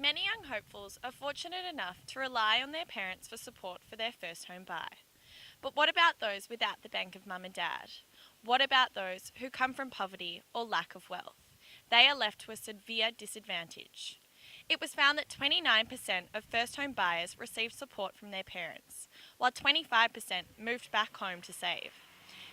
Many young hopefuls are fortunate enough to rely on their parents for support for their first home buy. But what about those without the bank of mum and dad? What about those who come from poverty or lack of wealth? They are left to a severe disadvantage. It was found that 29% of first home buyers received support from their parents, while 25% moved back home to save.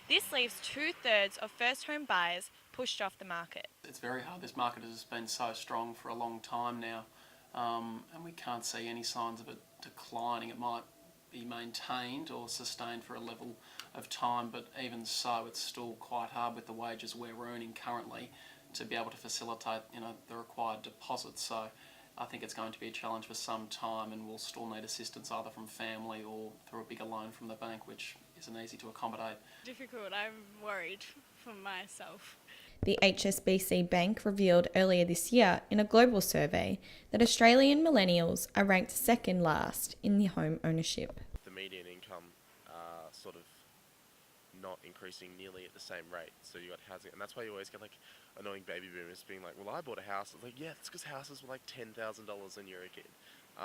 This leaves 2/3 of first home buyers pushed off the market. It's very hard. This market has been so strong for a long time now, and we can't see any signs of it declining. It might be maintained or sustained for a level of time, but even so, it's still quite hard with the wages we're earning currently to be able to facilitate, the required deposits. So I think it's going to be a challenge for some time, and we'll still need assistance either from family or through a bigger loan from the bank, which isn't easy to accommodate. Difficult. I'm worried for myself. The HSBC Bank revealed earlier this year in a global survey that Australian millennials are ranked second last in the home ownership. The median income sort of not increasing nearly at the same rate. So you got housing, and that's why you always get like annoying baby boomers being like, well, I bought a house. It's like, yeah, that's because houses were like $10,000 when you were a kid.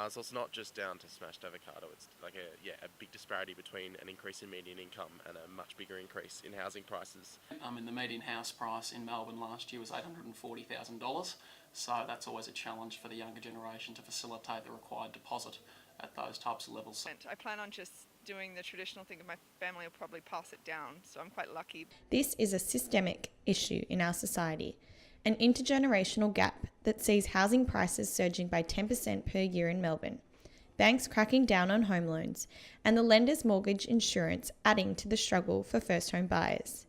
So it's not just down to smashed avocado. It's like a big disparity between an increase in median income and a much bigger increase in housing prices. The median house price in Melbourne last year was $840,000. So that's always a challenge for the younger generation to facilitate the required deposit at those types of levels. I plan on just doing the traditional thing, and my family will probably pass it down, so I'm quite lucky. This is a systemic issue in our society, an intergenerational gap that sees housing prices surging by 10% per year in Melbourne, banks cracking down on home loans, and the lender's mortgage insurance adding to the struggle for first home buyers.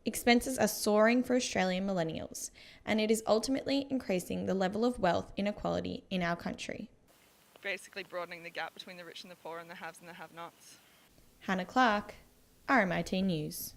Expenses are soaring for Australian millennials, and it is ultimately increasing the level of wealth inequality in our country. Basically broadening the gap between the rich and the poor and the haves and the have-nots. Hannah Clark, RMIT News.